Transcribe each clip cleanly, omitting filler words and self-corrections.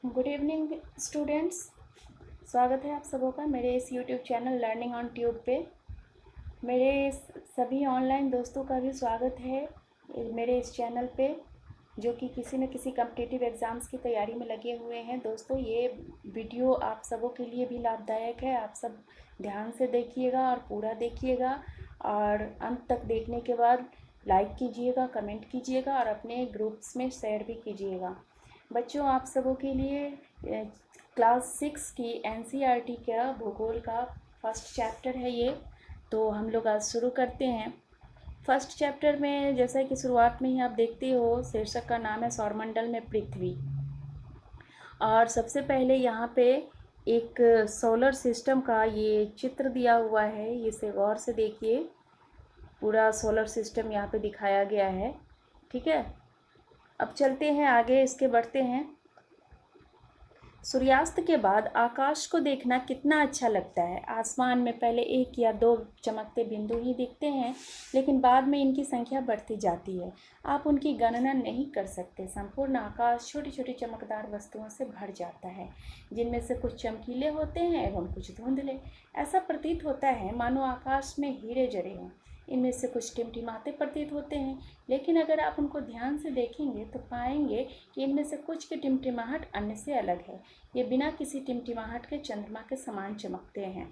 Good evening students. स्वागत है आप सबों का मेरे इस YouTube channel learning on tube पे। मेरे सभी ऑनलाइन दोस्तों का भी स्वागत है मेरे इस चैनल पे, जो कि किसी न किसी कॉम्पिटिटिव एग्ज़ाम्स की तैयारी में लगे हुए हैं। दोस्तों, ये वीडियो आप सबों के लिए भी लाभदायक है। आप सब ध्यान से देखिएगा और पूरा देखिएगा, और अंत तक देखने के बाद लाइक कीजिएगा, कमेंट कीजिएगा और अपने ग्रुप्स में शेयर भी कीजिएगा। बच्चों, आप सबों के लिए क्लास 6 की एनसीईआरटी का भूगोल का फर्स्ट चैप्टर है ये। तो हम लोग आज शुरू करते हैं। फर्स्ट चैप्टर में जैसा कि शुरुआत में ही आप देखते हो, शीर्षक का नाम है सौरमंडल में पृथ्वी। और सबसे पहले यहाँ पे एक सोलर सिस्टम का ये चित्र दिया हुआ है। इसे गौर से देखिए, पूरा सोलर सिस्टम यहाँ पे दिखाया गया है। ठीक है, अब चलते हैं आगे, इसके बढ़ते हैं। सूर्यास्त के बाद आकाश को देखना कितना अच्छा लगता है। आसमान में पहले 1 या 2 चमकते बिंदु ही दिखते हैं, लेकिन बाद में इनकी संख्या बढ़ती जाती है। आप उनकी गणना नहीं कर सकते। संपूर्ण आकाश छोटी छोटी चमकदार वस्तुओं से भर जाता है, जिनमें से कुछ चमकीले होते हैं एवं कुछ धुंधले। ऐसा प्रतीत होता है मानो आकाश में हीरे जड़े हों। इनमें से कुछ टिमटिमाते प्रतीत होते हैं, लेकिन अगर आप उनको ध्यान से देखेंगे तो पाएंगे कि इनमें से कुछ की टिमटिमाहट अन्य से अलग है। ये बिना किसी टिमटिमाहट के चंद्रमा के समान चमकते हैं।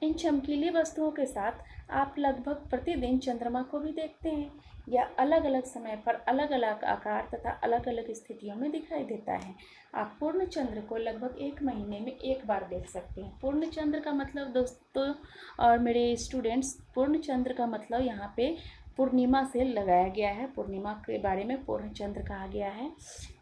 इन चमकीली वस्तुओं के साथ आप लगभग प्रतिदिन चंद्रमा को भी देखते हैं। यह अलग अलग समय पर अलग अलग आकार तथा अलग अलग स्थितियों में दिखाई देता है। आप पूर्ण चंद्र को लगभग 1 महीने में 1 बार देख सकते हैं। पूर्ण चंद्र का मतलब दोस्तों और मेरे स्टूडेंट्स, पूर्ण चंद्र का मतलब यहाँ पे पूर्णिमा से लगाया गया है। पूर्णिमा के बारे में पूर्ण चंद्र कहा गया है।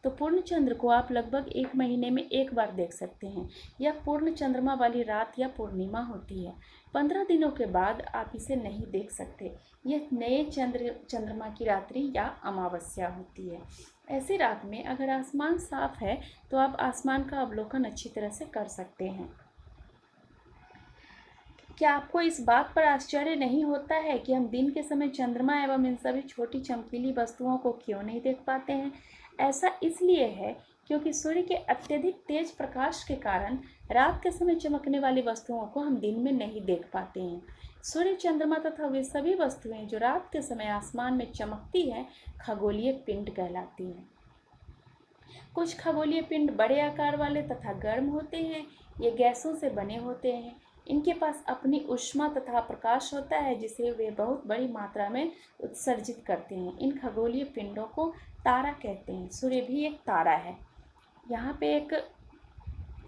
तो पूर्ण चंद्र को आप लगभग 1 महीने में 1 बार देख सकते हैं। यह पूर्ण चंद्रमा वाली रात या पूर्णिमा होती है। 15 दिनों के बाद आप इसे नहीं देख सकते। यह नए चंद्रमा की रात्रि या अमावस्या होती है। ऐसी रात में अगर आसमान साफ है तो आप आसमान का अवलोकन अच्छी तरह से कर सकते हैं। क्या आपको इस बात पर आश्चर्य नहीं होता है कि हम दिन के समय चंद्रमा एवं इन सभी छोटी चमकीली वस्तुओं को क्यों नहीं देख पाते हैं? ऐसा इसलिए है क्योंकि सूर्य के अत्यधिक तेज प्रकाश के कारण रात के समय चमकने वाली वस्तुओं को हम दिन में नहीं देख पाते हैं। सूर्य, चंद्रमा तथा वे सभी वस्तुएं जो रात के समय आसमान में चमकती हैं, खगोलीय पिंड कहलाती हैं। कुछ खगोलीय पिंड बड़े आकार वाले तथा गर्म होते हैं। ये गैसों से बने होते हैं। इनके पास अपनी ऊष्मा तथा प्रकाश होता है, जिसे वे बहुत बड़ी मात्रा में उत्सर्जित करते हैं। इन खगोलीय पिंडों को तारा कहते हैं। सूर्य भी एक तारा है। यहाँ पे एक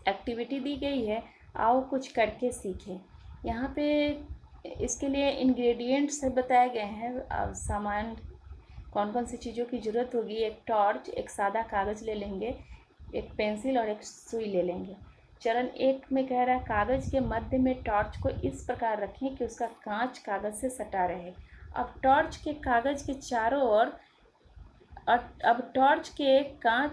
एक्टिविटी दी गई है, आओ कुछ करके सीखें। यहाँ पे इसके लिए इंग्रेडिएंट्स बताए गए हैं। सामान कौन कौन सी चीज़ों की ज़रूरत होगी। एक टॉर्च, एक सादा कागज़ ले लेंगे, एक पेंसिल और एक सुई ले लेंगे। चरण 1 में कह रहा है, कागज़ के मध्य में टॉर्च को इस प्रकार रखें कि उसका कांच कागज़ से सटा रहे। अब टॉर्च के कांच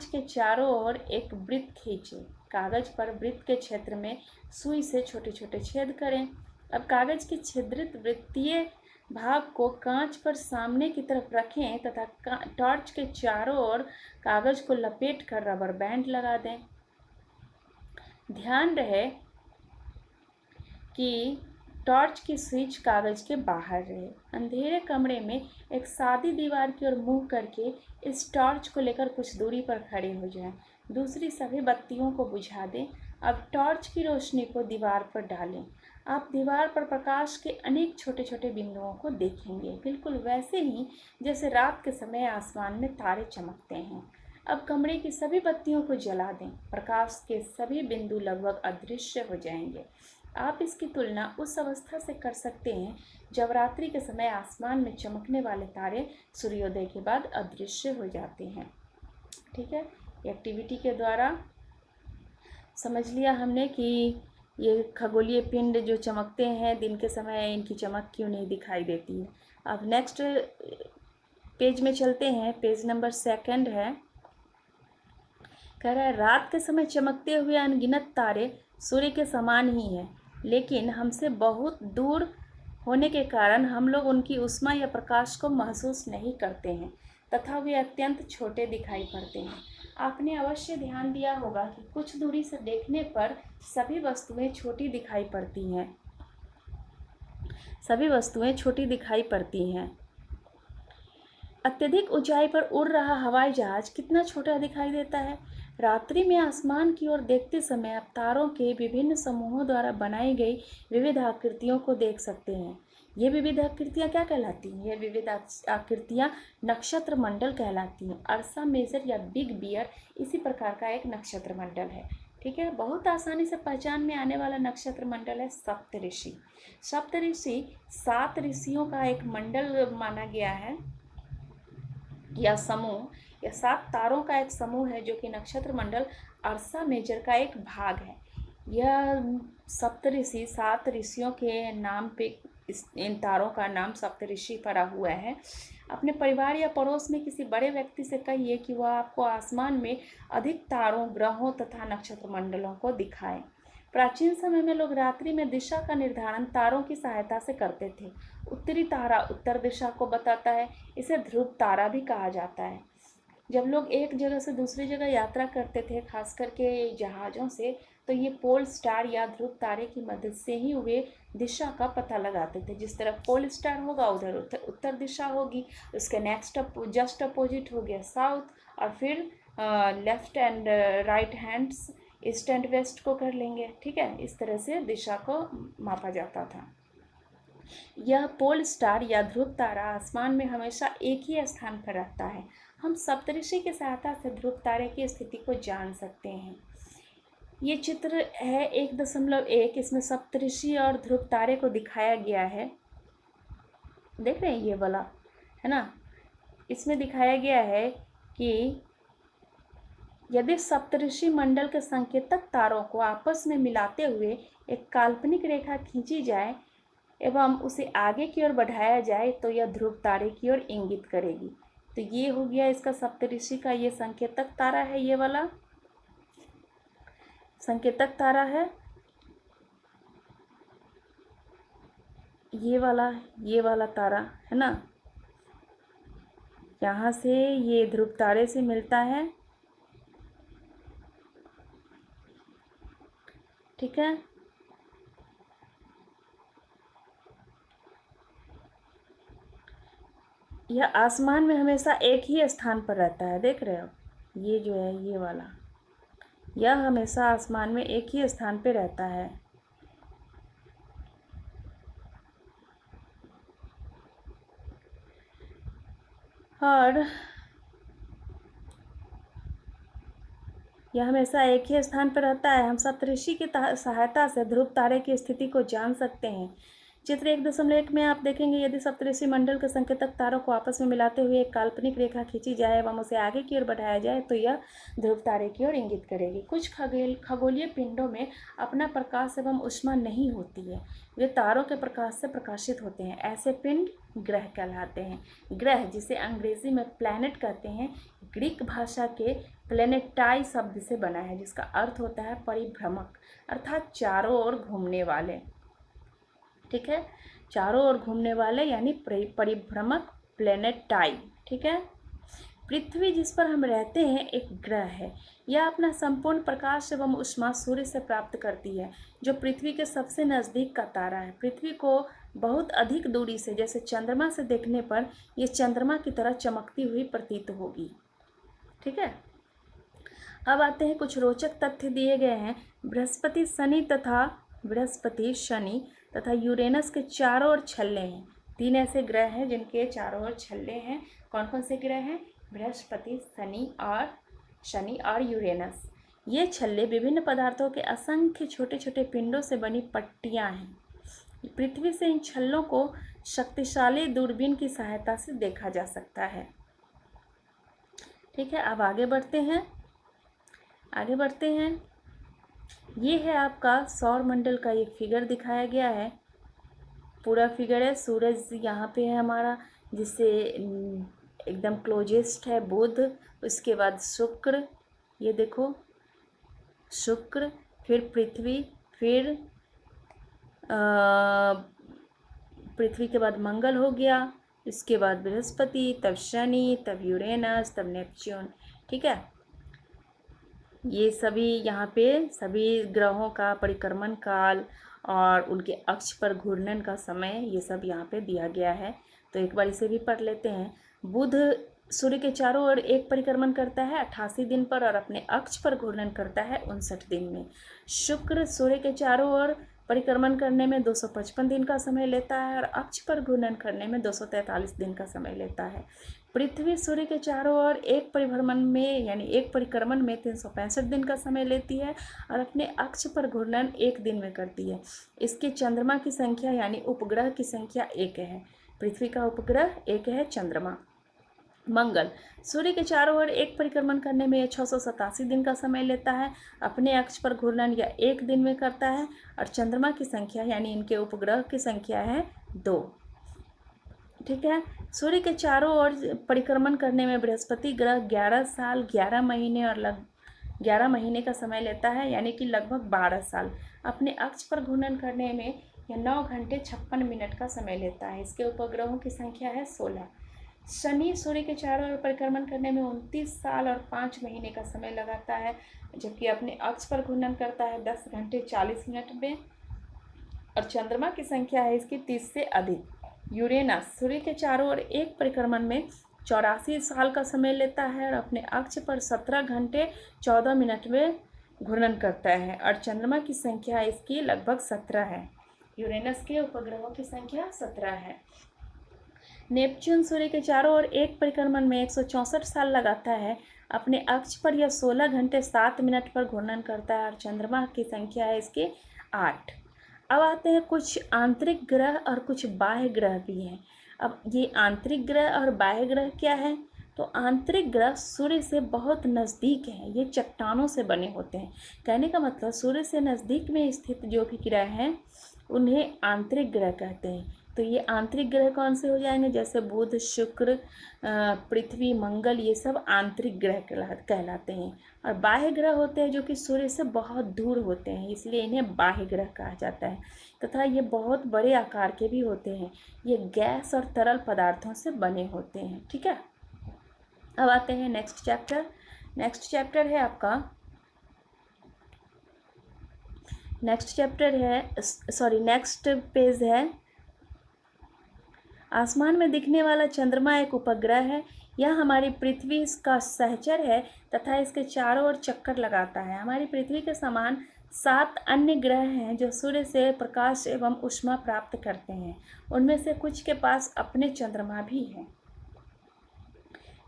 के चारों ओर एक वृत्त खींचें। कागज़ पर वृत्त के क्षेत्र में सुई से छोटे छोटे छेद करें। अब कागज़ के छिद्रित वृत्तीय भाग को कांच पर सामने की तरफ रखें तथा टॉर्च के चारों ओर कागज़ को लपेट कर रबर बैंड लगा दें। ध्यान रहे कि टॉर्च की स्विच कागज़ के बाहर रहे। अंधेरे कमरे में एक सादी दीवार की ओर मुँह करके इस टॉर्च को लेकर कुछ दूरी पर खड़े हो जाएं। दूसरी सभी बत्तियों को बुझा दें। अब टॉर्च की रोशनी को दीवार पर डालें। आप दीवार पर प्रकाश के अनेक छोटे छोटे बिंदुओं को देखेंगे, बिल्कुल वैसे ही जैसे रात के समय आसमान में तारे चमकते हैं। अब कमरे की सभी बत्तियों को जला दें। प्रकाश के सभी बिंदु लगभग अदृश्य हो जाएंगे। आप इसकी तुलना उस अवस्था से कर सकते हैं जब रात्रि के समय आसमान में चमकने वाले तारे सूर्योदय के बाद अदृश्य हो जाते हैं। ठीक है, एक्टिविटी के द्वारा समझ लिया हमने कि ये खगोलीय पिंड जो चमकते हैं दिन के समय, इनकी चमक क्यों नहीं दिखाई देती है। अब नेक्स्ट पेज में चलते हैं। पेज नंबर 2 है। कह रहा है, रात के समय चमकते हुए अनगिनत तारे सूर्य के समान ही हैं, लेकिन हमसे बहुत दूर होने के कारण हम लोग उनकी ऊष्मा या प्रकाश को महसूस नहीं करते हैं तथा वे अत्यंत छोटे दिखाई पड़ते हैं। आपने अवश्य ध्यान दिया होगा कि कुछ दूरी से देखने पर सभी वस्तुएं छोटी दिखाई पड़ती हैं। सभी वस्तुएं छोटी दिखाई पड़ती हैं। अत्यधिक ऊंचाई पर उड़ रहा हवाई जहाज कितना छोटा दिखाई देता है। रात्रि में आसमान की ओर देखते समय आप तारों के विभिन्न समूहों द्वारा बनाई गई विविध आकृतियों को देख सकते हैं। ये विविध आकृतियाँ क्या कहलाती हैं? ये विविध आकृतियाँ नक्षत्र मंडल कहलाती हैं। अर्सा मेजर या बिग बियर इसी प्रकार का एक नक्षत्र मंडल है। ठीक है, बहुत आसानी से पहचान में आने वाला नक्षत्र मंडल है सप्तऋषि। सप्तऋषि 7 ऋषियों का एक मंडल माना गया है या समूह, या 7 तारों का एक समूह है जो कि नक्षत्र मंडल अर्सा मेजर का एक भाग है। यह सप्तऋषि 7 ऋषियों के नाम पे इन तारों का नाम सप्तऋषि पड़ा हुआ है। अपने परिवार या पड़ोस में किसी बड़े व्यक्ति से कहिए कि वह आपको आसमान में अधिक तारों, ग्रहों तथा नक्षत्र मंडलों को दिखाएं। प्राचीन समय में लोग रात्रि में दिशा का निर्धारण तारों की सहायता से करते थे। उत्तरी तारा उत्तर दिशा को बताता है। इसे ध्रुव तारा भी कहा जाता है। जब लोग एक जगह से दूसरी जगह यात्रा करते थे, खास करके जहाज़ों से, तो ये पोल स्टार या ध्रुव तारे की मदद से ही वे दिशा का पता लगाते थे। जिस तरफ पोल स्टार होगा उधर उत्तर दिशा होगी, उसके नेक्स्ट जस्ट अपोजिट हो गया साउथ, और फिर left and right hands east and west को कर लेंगे। ठीक है, इस तरह से दिशा को मापा जाता था। यह पोल स्टार या ध्रुव तारा आसमान में हमेशा एक ही स्थान पर रहता है। हम सप्तऋषि की सहायता से ध्रुव तारे की स्थिति को जान सकते हैं। ये चित्र है 1.1, इसमें सप्तऋषि और ध्रुव तारे को दिखाया गया है। देख रहे हैं, ये वाला है ना। इसमें दिखाया गया है कि यदि सप्तऋषि मंडल के संकेतक तारों को आपस में मिलाते हुए एक काल्पनिक रेखा खींची जाए एवं उसे आगे की ओर बढ़ाया जाए तो यह ध्रुव तारे की ओर इंगित करेगी। तो ये हो गया इसका सप्तऋषि का ये संकेतक तारा है, ये वाला संकेतक तारा है। ये वाला तारा है ना, यहाँ से ये ध्रुव तारे से मिलता है। ठीक है, यह आसमान में हमेशा एक ही स्थान पर रहता है। देख रहे हो, ये जो है ये वाला, यह हमेशा आसमान में एक ही स्थान पे रहता है। और यह हमेशा एक ही स्थान पर रहता है। हम सप्तऋषि की सहायता से ध्रुव तारे की स्थिति को जान सकते हैं। चित्र 1.1 में आप देखेंगे, यदि सप्तऋषि मंडल के संकेतक तारों को आपस में मिलाते हुए एक काल्पनिक रेखा खींची जाए एवं उसे आगे की ओर बढ़ाया जाए तो यह ध्रुव तारे की ओर इंगित करेगी। कुछ खगोलीय पिंडों में अपना प्रकाश एवं ऊष्मा नहीं होती है, वे तारों के प्रकाश से प्रकाशित होते हैं। ऐसे पिंड ग्रह कहलाते हैं। ग्रह, जिसे अंग्रेजी में प्लैनेट कहते हैं, ग्रीक भाषा के प्लेनेटाई शब्द से बना है, जिसका अर्थ होता है परिभ्रमक, अर्थात चारों ओर घूमने वाले। ठीक है, चारों ओर घूमने वाले यानी परिभ्रमक, प्लेनेटाई। ठीक है, पृथ्वी जिस पर हम रहते हैं एक ग्रह है। यह अपना संपूर्ण प्रकाश एवं ऊष्मा सूर्य से प्राप्त करती है, जो पृथ्वी के सबसे नज़दीक का तारा है। पृथ्वी को बहुत अधिक दूरी से, जैसे चंद्रमा से देखने पर यह चंद्रमा की तरह चमकती हुई प्रतीत होगी। ठीक है, अब आते हैं, कुछ रोचक तथ्य दिए गए हैं। बृहस्पति, शनि तथा यूरेनस के चारों ओर छल्ले हैं। 3 ऐसे ग्रह हैं जिनके चारों ओर छल्ले हैं। कौन कौन से ग्रह हैं? बृहस्पति, शनि और यूरेनस। ये छल्ले विभिन्न पदार्थों के असंख्य छोटे छोटे पिंडों से बनी पट्टियां हैं। पृथ्वी से इन छल्लों को शक्तिशाली दूरबीन की सहायता से देखा जा सकता है। ठीक है, अब आगे बढ़ते हैं। ये है आपका सौर मंडल का एक फिगर दिखाया गया है। पूरा फिगर है। सूरज यहाँ पे है हमारा, जिससे एकदम क्लोजेस्ट है बुध, उसके बाद शुक्र, ये देखो शुक्र, फिर पृथ्वी, फिर पृथ्वी के बाद मंगल हो गया, इसके बाद बृहस्पति, तब शनि, तब यूरेनस, तब नेपच्यून। ठीक है, ये सभी यहाँ पे सभी ग्रहों का परिक्रमण काल और उनके अक्ष पर घूर्णन का समय ये सब यहाँ पे दिया गया है। तो एक बार इसे भी पढ़ लेते हैं। बुध सूर्य के चारों ओर एक परिक्रमण करता है 88 दिन पर और अपने अक्ष पर घूर्णन करता है 59 दिन में। शुक्र सूर्य के चारों ओर परिक्रमण करने में 255 दिन का समय लेता है और अक्ष पर घूर्णन करने में 243 दिन का समय लेता है। पृथ्वी सूर्य के चारों ओर एक परिभ्रमण में यानी एक परिक्रमण में 365 दिन का समय लेती है और अपने अक्ष पर घूर्णन 1 दिन में करती है। इसके चंद्रमा की संख्या यानी उपग्रह की संख्या 1 है। पृथ्वी का उपग्रह 1 है चंद्रमा। मंगल सूर्य के चारों ओर एक परिक्रमण करने में 687 दिन का समय लेता है, अपने अक्ष पर घूर्णन या 1 दिन में करता है और चंद्रमा की संख्या यानी इनके उपग्रह की संख्या है 2। ठीक है। सूर्य के चारों ओर परिक्रमण करने में बृहस्पति ग्रह 11 साल 11 महीने और 11 महीने का समय लेता है यानी कि लगभग 12 साल। अपने अक्ष पर घूर्णन करने में यह 9 घंटे 56 मिनट का समय लेता है। इसके उपग्रहों की संख्या है 16। शनि सूर्य के चारों ओर परिक्रमण करने में 29 साल और 5 महीने का समय लगाता है, जबकि अपने अक्ष पर घूर्णन करता है 10 घंटे 40 मिनट में और चंद्रमा की संख्या है इसकी 30 से अधिक। यूरेनस सूर्य के चारों ओर एक परिक्रमण में 84 साल का समय लेता है और अपने अक्ष पर 17 घंटे 14 मिनट में घूर्णन करता है और चंद्रमा की संख्या इसकी लगभग 17 है। यूरेनस के उपग्रहों की संख्या 17 है। नेपच्यून सूर्य के चारों ओर एक परिक्रमण में 164 साल लगाता है, अपने अक्ष पर यह 16 घंटे 7 मिनट पर घूर्णन करता है और चंद्रमा की संख्या है इसके 8। अब आते हैं कुछ आंतरिक ग्रह और कुछ बाह्य ग्रह भी हैं। अब ये आंतरिक ग्रह और बाह्य ग्रह क्या है? तो आंतरिक ग्रह सूर्य से बहुत नज़दीक हैं, ये चट्टानों से बने होते हैं। कहने का मतलब सूर्य से नज़दीक में स्थित जो भी ग्रह हैं उन्हें आंतरिक ग्रह कहते हैं। तो ये आंतरिक ग्रह कौन से हो जाएंगे? जैसे बुध, शुक्र, पृथ्वी, मंगल, ये सब आंतरिक ग्रह कहलाते हैं। और बाह्य ग्रह होते हैं जो कि सूर्य से बहुत दूर होते हैं, इसलिए इन्हें बाह्य ग्रह कहा जाता है तथा ये बहुत बड़े आकार के भी होते हैं। ये गैस और तरल पदार्थों से बने होते हैं। ठीक है। अब आते हैं नेक्स्ट चैप्टर। नेक्स्ट चैप्टर है आपका नेक्स्ट पेज है। आसमान में दिखने वाला चंद्रमा एक उपग्रह है। यह हमारी पृथ्वी का सहचर है तथा इसके चारों ओर चक्कर लगाता है। हमारी पृथ्वी के समान 7 अन्य ग्रह हैं जो सूर्य से प्रकाश एवं ऊष्मा प्राप्त करते हैं। उनमें से कुछ के पास अपने चंद्रमा भी हैं।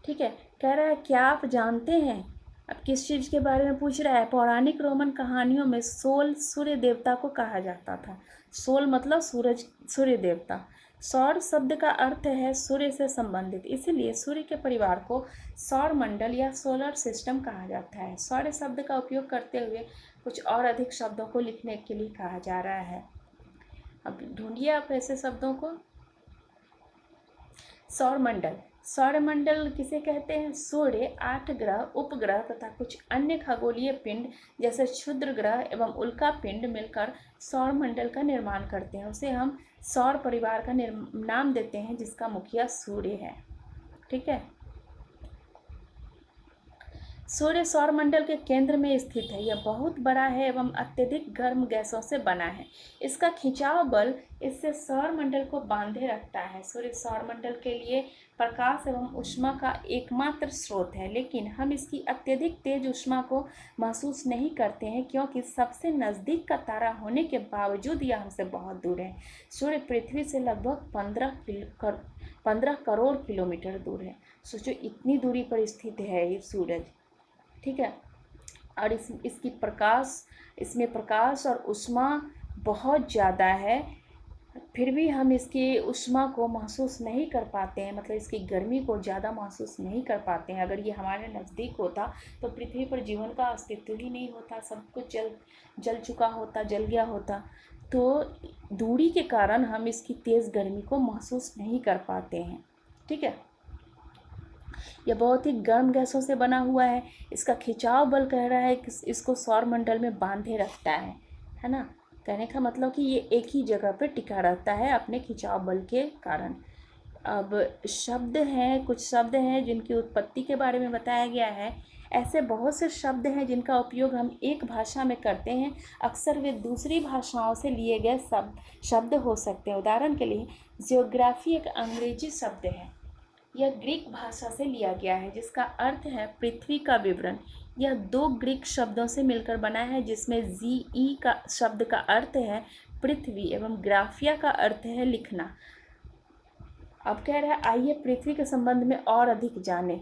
ठीक है। कह रहा है क्या आप जानते हैं? अब किस चीज़ के बारे में पूछ रहा है? पौराणिक रोमन कहानियों में सोल सूर्य देवता को कहा जाता था। सोल मतलब सूरज, सूर्य देवता। सौर शब्द का अर्थ है सूर्य से संबंधित, इसीलिए सूर्य के परिवार को सौर मंडल या सोलर सिस्टम कहा जाता है। सौर शब्द का उपयोग करते हुए कुछ और अधिक शब्दों को लिखने के लिए कहा जा रहा है। अब ढूंढिए आप ऐसे शब्दों को। सौरमंडल, सौरमंडल किसे कहते हैं? सूर्य, 8 ग्रह, उपग्रह तथा कुछ अन्य खगोलीय पिंड जैसे क्षुद्र ग्रह एवं उल्का पिंड मिलकर सौरमंडल का निर्माण करते हैं। उसे हम सौर परिवार का नाम देते हैं जिसका मुखिया सूर्य है। ठीक है। सूर्य सौरमंडल के केंद्र में स्थित है। यह बहुत बड़ा है एवं अत्यधिक गर्म गैसों से बना है। इसका खिंचाव बल इससे सौरमंडल को बांधे रखता है। सूर्य सौरमंडल के लिए प्रकाश एवं ऊष्मा का एकमात्र स्रोत है, लेकिन हम इसकी अत्यधिक तेज ऊष्मा को महसूस नहीं करते हैं क्योंकि सबसे नज़दीक का तारा होने के बावजूद यह हमसे बहुत दूर है। सूर्य पृथ्वी से लगभग 15 करोड़ किलोमीटर दूर है। सोचो इतनी दूरी पर स्थित है ये सूरज। ठीक है। और इसमें प्रकाश और ऊष्मा बहुत ज़्यादा है, फिर भी हम इसकी ऊष्मा को महसूस नहीं कर पाते हैं, मतलब इसकी गर्मी को ज़्यादा महसूस नहीं कर पाते हैं। अगर ये हमारे नज़दीक होता तो पृथ्वी पर जीवन का अस्तित्व ही नहीं होता, सब कुछ जल चुका होता, जल गया होता। तो दूरी के कारण हम इसकी तेज़ गर्मी को महसूस नहीं कर पाते हैं। ठीक है। यह बहुत ही गर्म गैसों से बना हुआ है। इसका खिंचाव बल कह रहा है कि इसको सौरमंडल में बांधे रखता है ना। कहने का मतलब कि ये एक ही जगह पे टिका रहता है अपने खिंचाव बल के कारण। अब कुछ शब्द हैं जिनकी उत्पत्ति के बारे में बताया गया है। ऐसे बहुत से शब्द हैं जिनका उपयोग हम एक भाषा में करते हैं, अक्सर वे दूसरी भाषाओं से लिए गए शब्द हो सकते हैं। उदाहरण के लिए जियोग्राफी एक अंग्रेजी शब्द है, यह ग्रीक भाषा से लिया गया है जिसका अर्थ है पृथ्वी का विवरण। यह दो ग्रीक शब्दों से मिलकर बना है जिसमें जी का शब्द का अर्थ है पृथ्वी एवं ग्राफिया का अर्थ है लिखना। अब कह रहा है आइए पृथ्वी के संबंध में और अधिक जाने।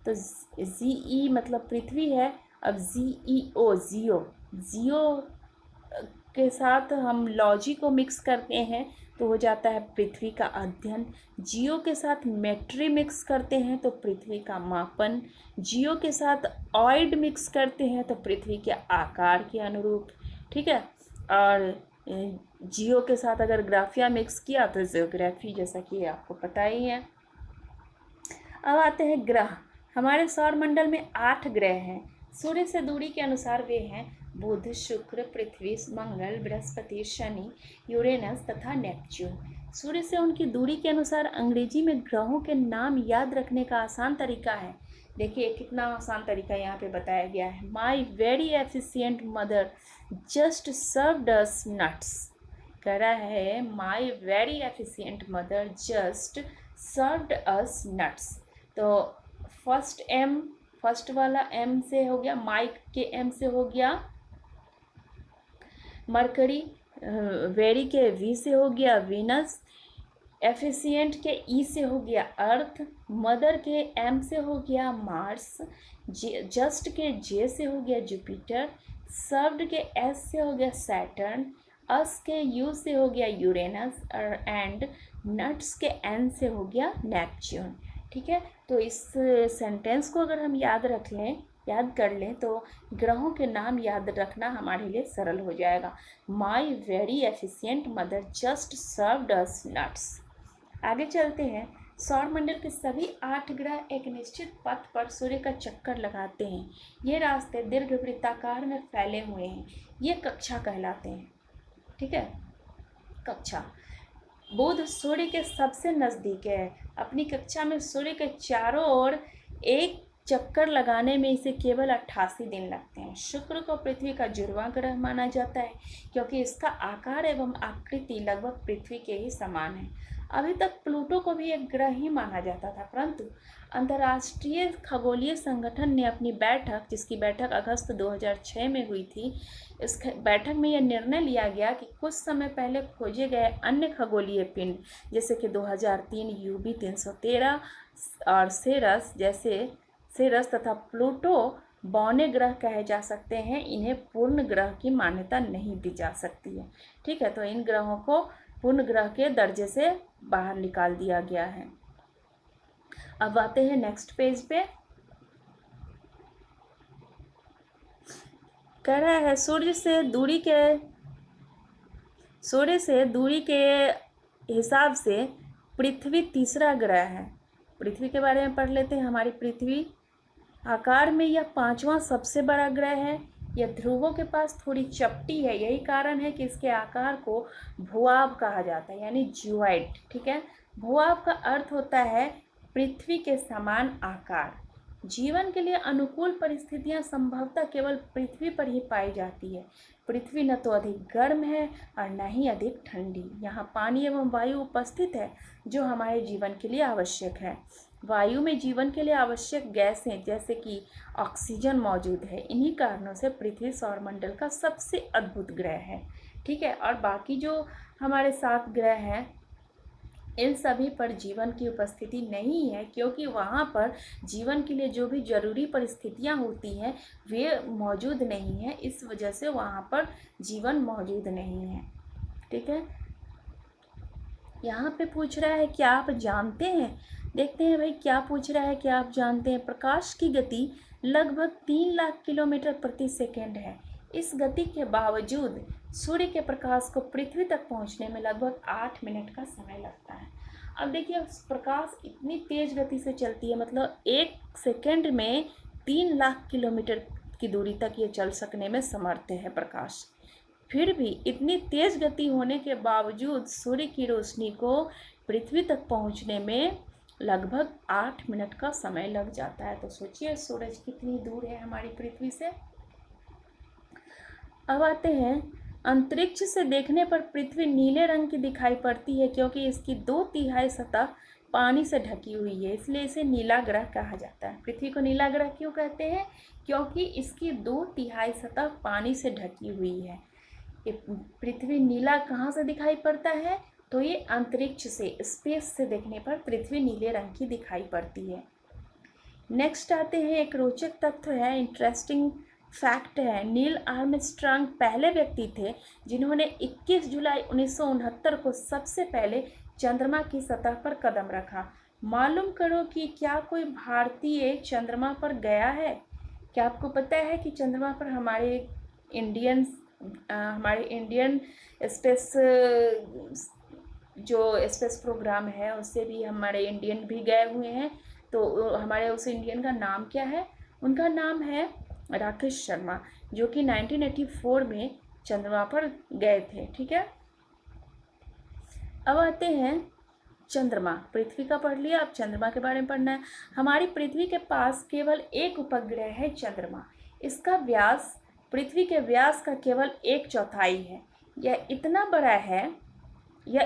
तो जी मतलब पृथ्वी है। अब जीईओ जियो के साथ हम लॉजी को मिक्स करते हैं तो हो जाता है पृथ्वी का अध्ययन। जियो के साथ मेट्री मिक्स करते हैं तो पृथ्वी का मापन। जियो के साथ ऑइड मिक्स करते हैं तो पृथ्वी के आकार के अनुरूप। ठीक है। और जियो के साथ अगर ग्राफिया मिक्स किया तो जियोग्राफी, जैसा कि आपको पता ही है। अब आते हैं ग्रह। हमारे सौरमंडल में 8 ग्रह हैं। सूर्य से दूरी के अनुसार वे हैं बुध, शुक्र, पृथ्वी, मंगल, बृहस्पति, शनि, यूरेनस तथा नेपच्यून। सूर्य से उनकी दूरी के अनुसार अंग्रेजी में ग्रहों के नाम याद रखने का आसान तरीका है। देखिए कितना आसान तरीका यहाँ पे बताया गया है। My very efficient mother just served us nuts. कह रहा है my very efficient mother just served us nuts. तो फर्स्ट वाला एम से हो गया, माइक के एम से हो गया मरकरी, वेरी के वी से हो गया वीनस, एफिशिएंट के ई से हो गया अर्थ, मदर के एम से हो गया मार्स, जस्ट के जे से हो गया जुपिटर, सर्व्ड के एस से हो गया सैटर्न, अस के यू से हो गया यूरेनस एंड नट्स के एन से हो गया नेपच्यून। ठीक है। तो इस सेंटेंस को अगर हम याद कर लें तो ग्रहों के नाम याद रखना हमारे लिए सरल हो जाएगा। My very efficient mother just served us nuts. आगे चलते हैं। सौरमंडल के सभी 8 ग्रह एक निश्चित पथ पर सूर्य का चक्कर लगाते हैं। ये रास्ते दीर्घवृत्ताकार में फैले हुए हैं। ये कक्षा कहलाते हैं। ठीक है। कक्षा। बुध सूर्य के सबसे नज़दीक है। अपनी कक्षा में सूर्य के चारों ओर एक चक्कर लगाने में इसे केवल 88 दिन लगते हैं। शुक्र को पृथ्वी का जुड़वां ग्रह माना जाता है क्योंकि इसका आकार एवं आकृति लगभग पृथ्वी के ही समान है। अभी तक प्लूटो को भी एक ग्रह ही माना जाता था, परंतु अंतर्राष्ट्रीय खगोलीय संगठन ने अपनी बैठक, जिसकी बैठक अगस्त 2006 में हुई थी, इस बैठक में यह निर्णय लिया गया कि कुछ समय पहले खोजे गए अन्य खगोलीय पिंड जैसे कि 2003 UB 313 और सेरस तथा प्लूटो बौने ग्रह कहे जा सकते हैं। इन्हें पूर्ण ग्रह की मान्यता नहीं दी जा सकती है। ठीक है। तो इन ग्रहों को पूर्ण ग्रह के दर्जे से बाहर निकाल दिया गया है। अब आते हैं नेक्स्ट पेज पे। कह रहा है सूर्य से दूरी के हिसाब से पृथ्वी तीसरा ग्रह है। पृथ्वी के बारे में पढ़ लेते हैं। हमारी पृथ्वी आकार में यह 5वां सबसे बड़ा ग्रह है। यह ध्रुवों के पास थोड़ी चपटी है। यही कारण है कि इसके आकार को भूआब कहा जाता है, यानी ज्यूआइड। ठीक है। भूआब का अर्थ होता है पृथ्वी के समान आकार। जीवन के लिए अनुकूल परिस्थितियां संभवतः केवल पृथ्वी पर ही पाई जाती है। पृथ्वी न तो अधिक गर्म है और न ही अधिक ठंडी। यहाँ पानी एवं वायु उपस्थित है जो हमारे जीवन के लिए आवश्यक है। वायु में जीवन के लिए आवश्यक गैसें जैसे कि ऑक्सीजन मौजूद है। इन्हीं कारणों से पृथ्वी सौरमंडल का सबसे अद्भुत ग्रह है। ठीक है। और बाकी जो हमारे 7 ग्रह हैं इन सभी पर जीवन की उपस्थिति नहीं है, क्योंकि वहाँ पर जीवन के लिए जो भी जरूरी परिस्थितियाँ होती हैं वे मौजूद नहीं हैं। इस वजह से वहाँ पर जीवन मौजूद नहीं है। ठीक है। यहाँ पे पूछ रहा है क्या आप जानते हैं। देखते हैं भाई क्या पूछ रहा है, क्या आप जानते हैं। प्रकाश की गति लगभग 3 लाख किलोमीटर प्रति सेकेंड है। इस गति के बावजूद सूर्य के प्रकाश को पृथ्वी तक पहुंचने में लगभग 8 मिनट का समय लगता है। अब देखिए प्रकाश इतनी तेज गति से चलती है, मतलब 1 सेकेंड में 3 लाख किलोमीटर की दूरी तक ये चल सकने में समर्थ है प्रकाश। फिर भी इतनी तेज गति होने के बावजूद सूर्य की रोशनी को पृथ्वी तक पहुंचने में लगभग 8 मिनट का समय लग जाता है। तो सोचिए सूरज कितनी दूर है हमारी पृथ्वी से। अब आते हैं, अंतरिक्ष से देखने पर पृथ्वी नीले रंग की दिखाई पड़ती है क्योंकि इसकी 2/3 सतह पानी से ढकी हुई है, इसलिए इसे नीला ग्रह कहा जाता है। पृथ्वी को नीला ग्रह क्यों कहते हैं? क्योंकि इसकी 2/3 सतह पानी से ढकी हुई है। ये पृथ्वी नीला कहाँ से दिखाई पड़ता है? तो ये अंतरिक्ष से, स्पेस से देखने पर पृथ्वी नीले रंग की दिखाई पड़ती है। नेक्स्ट आते हैं, एक रोचक तथ्य है, इंटरेस्टिंग फैक्ट है, नील आर्मस्ट्रांग पहले व्यक्ति थे जिन्होंने 21 जुलाई 1969 को सबसे पहले चंद्रमा की सतह पर कदम रखा। मालूम करो कि क्या कोई भारतीय चंद्रमा पर गया है? क्या आपको पता है कि चंद्रमा पर हमारे इंडियन स्पेस जो स्पेस प्रोग्राम है उससे भी हमारे इंडियन भी गए हुए हैं। तो हमारे उस इंडियन का नाम क्या है? उनका नाम है राकेश शर्मा, जो कि 1984 में चंद्रमा पर गए थे। ठीक है, अब आते हैं चंद्रमा। पृथ्वी का पढ़ लिया, अब चंद्रमा के बारे में पढ़ना है। हमारी पृथ्वी के पास केवल एक उपग्रह है, चंद्रमा। इसका व्यास पृथ्वी के व्यास का केवल 1/4 है। यह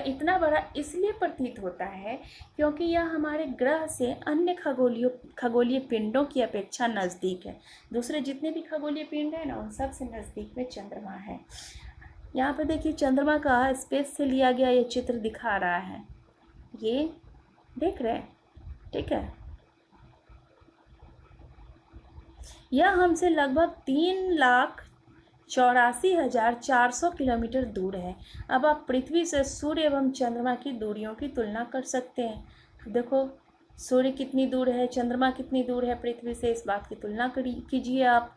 इतना बड़ा इसलिए प्रतीत होता है क्योंकि यह हमारे ग्रह से अन्य खगोलीय पिंडों की अपेक्षा नज़दीक है। दूसरे जितने भी खगोलीय पिंड हैं ना, उन सब से नज़दीक में चंद्रमा है। यहाँ पे देखिए चंद्रमा का स्पेस से लिया गया ये चित्र दिखा रहा है, ये देख रहे हैं? ठीक है, यह हमसे लगभग 3,84,400 किलोमीटर दूर है। अब आप पृथ्वी से सूर्य एवं चंद्रमा की दूरियों की तुलना कर सकते हैं। देखो सूर्य कितनी दूर है, चंद्रमा कितनी दूर है पृथ्वी से, इस बात की तुलना कीजिए आप।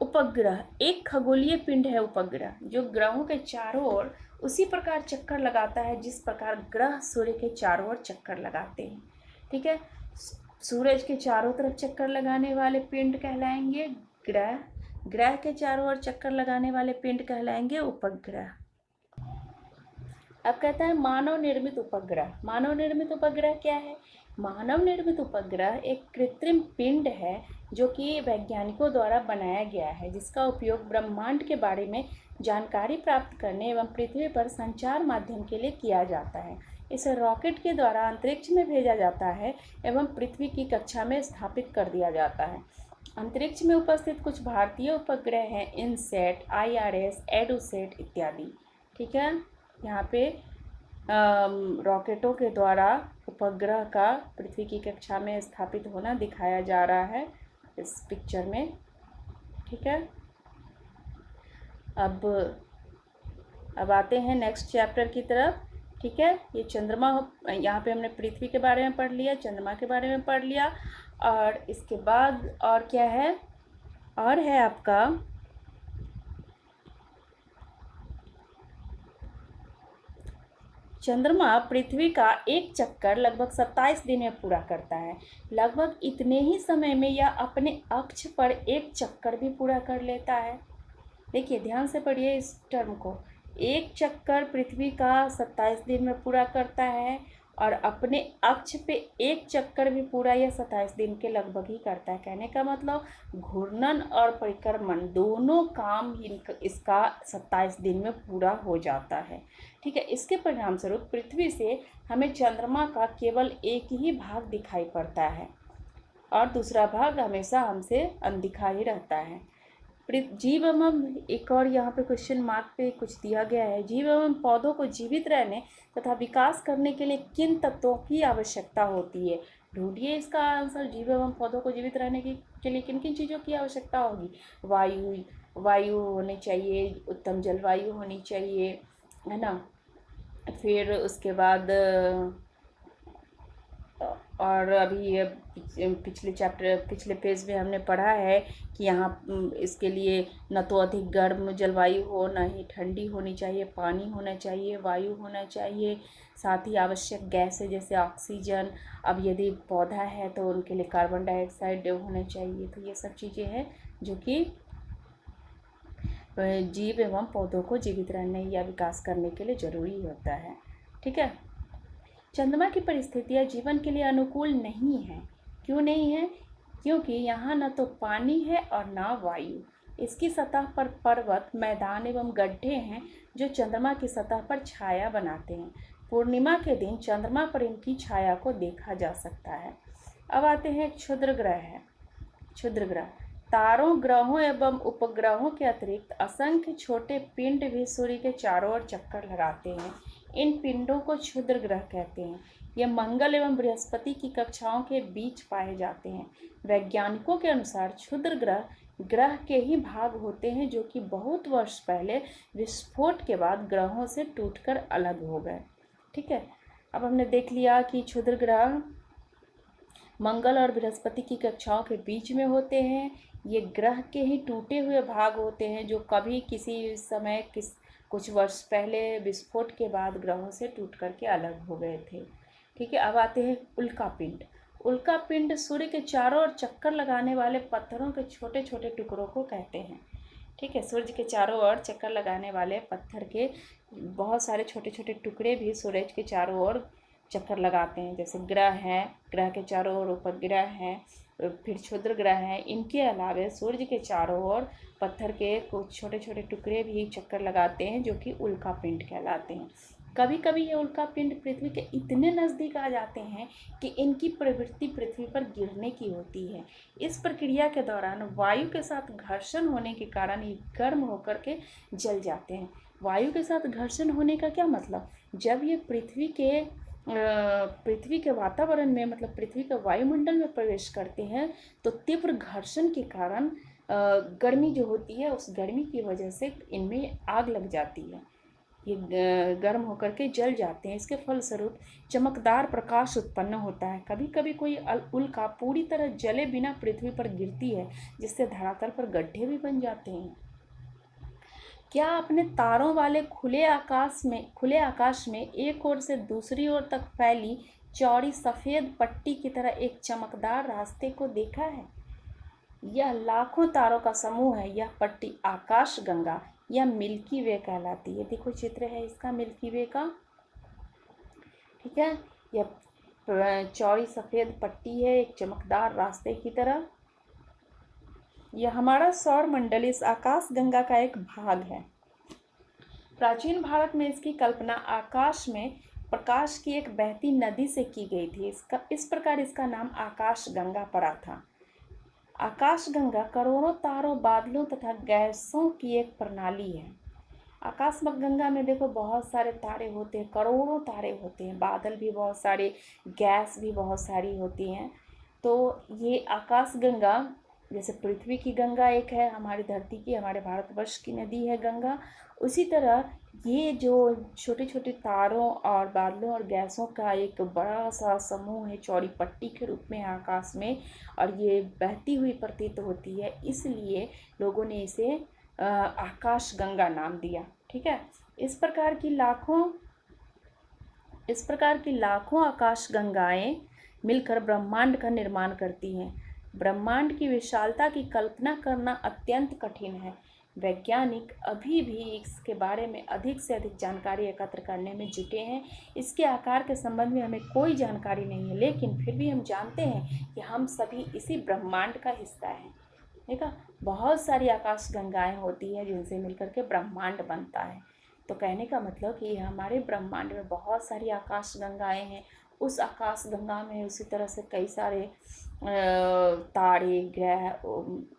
उपग्रह एक खगोलीय पिंड है, उपग्रह जो ग्रहों के चारों ओर उसी प्रकार चक्कर लगाता है जिस प्रकार ग्रह सूर्य के चारों ओर चक्कर लगाते हैं। ठीक है, सूरज के चारों तरफ चक्कर लगाने वाले पिंड कहलाएंगे ग्रह, ग्रह के चारों ओर चक्कर लगाने वाले पिंड कहलाएंगे उपग्रह। अब कहता है मानव निर्मित उपग्रह। मानव निर्मित उपग्रह क्या है? मानव निर्मित उपग्रह एक कृत्रिम पिंड है जो कि वैज्ञानिकों द्वारा बनाया गया है, जिसका उपयोग ब्रह्मांड के बारे में जानकारी प्राप्त करने एवं पृथ्वी पर संचार माध्यम के लिए किया जाता है। इसे रॉकेट के द्वारा अंतरिक्ष में भेजा जाता है एवं पृथ्वी की कक्षा में स्थापित कर दिया जाता है। अंतरिक्ष में उपस्थित कुछ भारतीय उपग्रह हैं इनसैट, IRS, एडुसैट इत्यादि। ठीक है, यहाँ पे रॉकेटों के द्वारा उपग्रह का पृथ्वी की कक्षा में स्थापित होना दिखाया जा रहा है इस पिक्चर में। ठीक है, अब आते हैं नेक्स्ट चैप्टर की तरफ। ठीक है, ये चंद्रमा, यहाँ पे हमने पृथ्वी के बारे में पढ़ लिया, चंद्रमा के बारे में पढ़ लिया, और इसके बाद और क्या है? और है आपका चंद्रमा पृथ्वी का एक चक्कर लगभग 27 दिन में पूरा करता है। लगभग इतने ही समय में यह अपने अक्ष पर एक चक्कर भी पूरा कर लेता है। देखिए ध्यान से पढ़िए इस टर्म को, एक चक्कर पृथ्वी का 27 दिन में पूरा करता है और अपने अक्ष पे एक चक्कर भी पूरा यह 27 दिन के लगभग ही करता है। कहने का मतलब घूर्णन और परिक्रमण दोनों काम इसका 27 दिन में पूरा हो जाता है। ठीक है, इसके परिणाम स्वरूप पृथ्वी से हमें चंद्रमा का केवल एक ही भाग दिखाई पड़ता है और दूसरा भाग हमेशा हमसे अनदिखा ही रहता है। जीव एवं एक और यहाँ पे क्वेश्चन मार्क पे कुछ दिया गया है, जीव एवं पौधों को जीवित रहने तथा विकास करने के लिए किन तत्वों की आवश्यकता होती है? ढूंढिए इसका आंसर। जीव एवं पौधों को जीवित रहने के लिए किन किन चीज़ों की आवश्यकता होगी? वायु होनी चाहिए, उत्तम जलवायु होनी चाहिए, है ना। फिर उसके बाद और अभी पिछले पेज में हमने पढ़ा है कि यहाँ इसके लिए न तो अधिक गर्म जलवायु हो, न ही ठंडी होनी चाहिए, पानी होना चाहिए, वायु होना चाहिए, साथ ही आवश्यक गैसें जैसे ऑक्सीजन। अब यदि पौधा है तो उनके लिए कार्बन डाइऑक्साइड होना चाहिए। तो ये सब चीज़ें हैं जो कि जीव एवं पौधों को जीवित रहने या विकास करने के लिए ज़रूरी होता है। ठीक है, चंद्रमा की परिस्थितियाँ जीवन के लिए अनुकूल नहीं हैं। क्यों नहीं है? क्योंकि यहाँ न तो पानी है और न वायु। इसकी सतह पर पर्वत, मैदान एवं गड्ढे हैं जो चंद्रमा की सतह पर छाया बनाते हैं। पूर्णिमा के दिन चंद्रमा पर इनकी छाया को देखा जा सकता है। अब आते हैं क्षुद्र ग्रह। तारों, ग्रहों एवं उपग्रहों के अतिरिक्त असंख्य छोटे पिंड भी सूर्य के चारों ओर चक्कर लगाते हैं। इन पिंडों को क्षुद्र ग्रह कहते हैं। ये मंगल एवं बृहस्पति की कक्षाओं के बीच पाए जाते हैं। वैज्ञानिकों के अनुसार क्षुद्र ग्रह के ही भाग होते हैं जो कि बहुत वर्ष पहले विस्फोट के बाद ग्रहों से टूटकर अलग हो गए। ठीक है, अब हमने देख लिया कि क्षुद्र ग्रह मंगल और बृहस्पति की कक्षाओं के बीच में होते हैं। ये ग्रह के ही टूटे हुए भाग होते हैं जो कभी किसी समय कुछ वर्ष पहले विस्फोट के बाद ग्रहों से टूट करके अलग हो गए थे। ठीक है, अब आते हैं उल्कापिंड। उल्कापिंड सूर्य के चारों ओर चक्कर लगाने वाले पत्थरों के छोटे छोटे टुकड़ों को कहते हैं। ठीक है, सूर्य के चारों ओर चक्कर लगाने वाले पत्थर के बहुत सारे छोटे छोटे टुकड़े भी सूरज के चारों ओर चक्कर लगाते हैं। जैसे ग्रह हैं, ग्रह के चारों ओर उपग्रह हैं, फिर क्षुद्र ग्रह हैं। इनके अलावे सूर्य के चारों ओर पत्थर के कुछ छोटे छोटे टुकड़े भी चक्कर लगाते हैं जो कि उल्कापिंड कहलाते हैं। कभी कभी ये उल्कापिंड पृथ्वी के इतने नज़दीक आ जाते हैं कि इनकी प्रवृत्ति पृथ्वी पर गिरने की होती है। इस प्रक्रिया के दौरान वायु के साथ घर्षण होने के कारण ये गर्म होकर के जल जाते हैं। वायु के साथ घर्षण होने का क्या मतलब? जब ये पृथ्वी के वातावरण में, मतलब पृथ्वी के वायुमंडल में प्रवेश करते हैं तो तीव्र घर्षण के कारण गर्मी जो होती है, उस गर्मी की वजह से इनमें आग लग जाती है। ये गर्म होकर के जल जाते हैं। इसके फलस्वरूप चमकदार प्रकाश उत्पन्न होता है। कभी कभी कोई उल्का पूरी तरह जले बिना पृथ्वी पर गिरती है, जिससे धरातल पर गड्ढे भी बन जाते हैं। क्या आपने तारों वाले खुले आकाश में एक ओर से दूसरी ओर तक फैली चौड़ी सफ़ेद पट्टी की तरह एक चमकदार रास्ते को देखा है? यह लाखों तारों का समूह है। यह पट्टी आकाश गंगा या मिल्की वे कहलाती है। देखो चित्र है इसका मिल्की वे का। ठीक है, यह चौड़ी सफ़ेद पट्टी है एक चमकदार रास्ते की तरह। यह हमारा सौर मंडल इस आकाश गंगा का एक भाग है। प्राचीन भारत में इसकी कल्पना आकाश में प्रकाश की एक बहती नदी से की गई थी। इस प्रकार इसका नाम आकाश गंगा पड़ा था। आकाश गंगा करोड़ों तारों, बादलों तथा गैसों की एक प्रणाली है। आकाश गंगा में देखो बहुत सारे तारे होते हैं, करोड़ों तारे होते हैं, बादल भी बहुत सारे, गैस भी बहुत सारी होती हैं। तो ये आकाश गंगा, जैसे पृथ्वी की गंगा एक है, हमारी धरती की, हमारे भारतवर्ष की नदी है गंगा, उसी तरह ये जो छोटे छोटे तारों और बादलों और गैसों का एक बड़ा सा समूह है चौड़ी पट्टी के रूप में आकाश में, और ये बहती हुई प्रतीत होती है, इसलिए लोगों ने इसे आकाश गंगा नाम दिया। ठीक है, इस प्रकार की लाखों आकाश गंगाएं मिलकर ब्रह्मांड का निर्माण करती हैं। ब्रह्मांड की विशालता की कल्पना करना अत्यंत कठिन है। वैज्ञानिक अभी भी इसके बारे में अधिक से अधिक जानकारी एकत्र करने में जुटे हैं। इसके आकार के संबंध में हमें कोई जानकारी नहीं है, लेकिन फिर भी हम जानते हैं कि हम सभी इसी ब्रह्मांड का हिस्सा हैं। ठीक है, बहुत सारी आकाश गंगाएं होती है जिनसे मिलकर के ब्रह्मांड बनता है। तो कहने का मतलब कि हमारे ब्रह्मांड में बहुत सारी आकाश गंगाएं हैं। उस आकाश गंगा में उसी तरह से कई सारे तारे, ग्रह,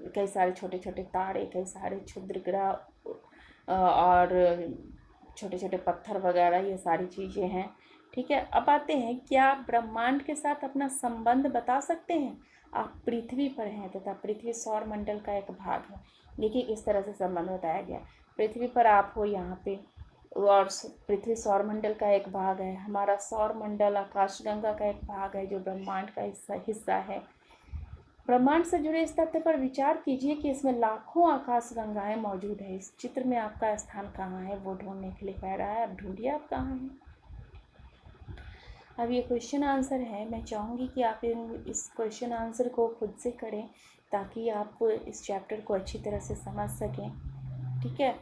कई सारे छोटे छोटे तारे, कई सारे क्षुद्र ग्रह और छोटे छोटे पत्थर वगैरह, ये सारी चीज़ें हैं। ठीक है, अब आते हैं, क्या आप ब्रह्मांड के साथ अपना संबंध बता सकते हैं? आप पृथ्वी पर हैं तथा पृथ्वी सौर मंडल का एक भाग है। देखिए किस तरह से संबंध बताया गया। पृथ्वी पर आप हो यहाँ पे, और पृथ्वी सौर मंडल का एक भाग है। हमारा सौर मंडल आकाशगंगा का एक भाग है जो ब्रह्मांड का हिस्सा है। ब्रह्मांड से जुड़े इस तथ्य पर विचार कीजिए कि इसमें लाखों आकाश गंगाएं मौजूद है। इस चित्र में आपका स्थान कहाँ है वो ढूंढने के लिए कह रहा है। अब ढूंढिए आप कहाँ हैं। अब ये क्वेश्चन आंसर है। मैं चाहूँगी कि आप इस क्वेश्चन आंसर को खुद से करें ताकि आप इस चैप्टर को अच्छी तरह से समझ सकें। ठीक है,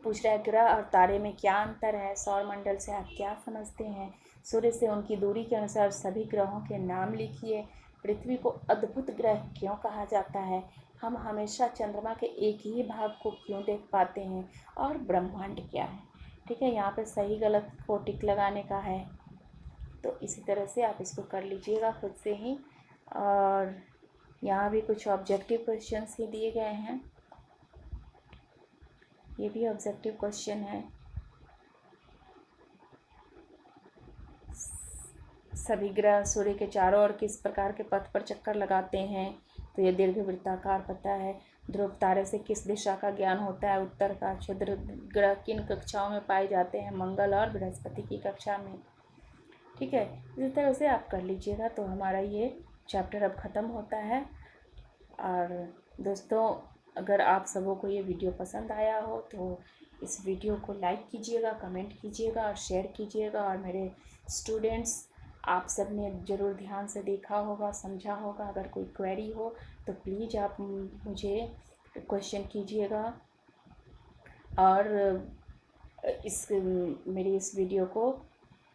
पूछ रहा है ग्रह और तारे में क्या अंतर है, सौरमंडल से आप क्या समझते हैं, सूर्य से उनकी दूरी के अनुसार सभी ग्रहों के नाम लिखिए, पृथ्वी को अद्भुत ग्रह क्यों कहा जाता है, हम हमेशा चंद्रमा के एक ही भाग को क्यों देख पाते हैं, और ब्रह्मांड क्या है। ठीक है, यहाँ पे सही गलत को टिक लगाने का है। तो इसी तरह से आप इसको कर लीजिएगा खुद से ही। और यहाँ भी कुछ ऑब्जेक्टिव क्वेश्चंस ही दिए गए हैं, ये भी ऑब्जेक्टिव क्वेश्चन है। सभी ग्रह सूर्य के चारों ओर किस प्रकार के पथ पर चक्कर लगाते हैं, तो ये दीर्घवृत्ताकार पता है। ध्रुव तारे से किस दिशा का ज्ञान होता है, उत्तर का। क्षुद्र ग्रह किन कक्षाओं में पाए जाते हैं, मंगल और बृहस्पति की कक्षा में। ठीक है, इसी तरह से आप कर लीजिएगा तो हमारा ये चैप्टर अब ख़त्म होता है। और दोस्तों, अगर आप सबों को ये वीडियो पसंद आया हो तो इस वीडियो को लाइक कीजिएगा, कमेंट कीजिएगा और शेयर कीजिएगा। और मेरे स्टूडेंट्स, आप सब ने ज़रूर ध्यान से देखा होगा, समझा होगा। अगर कोई क्वेरी हो तो प्लीज़ आप मुझे क्वेश्चन कीजिएगा। और मेरी इस वीडियो को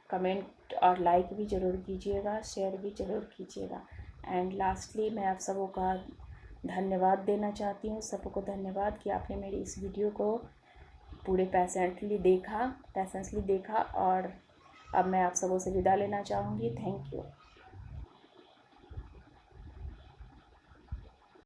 कमेंट और लाइक भी ज़रूर कीजिएगा, शेयर भी ज़रूर कीजिएगा। एंड लास्टली मैं आप सबों का धन्यवाद देना चाहती हूँ। सबको धन्यवाद कि आपने मेरी इस वीडियो को पूरे पैसेंसली देखा। और अब मैं आप सबों से विदा लेना चाहूँगी। Thank you.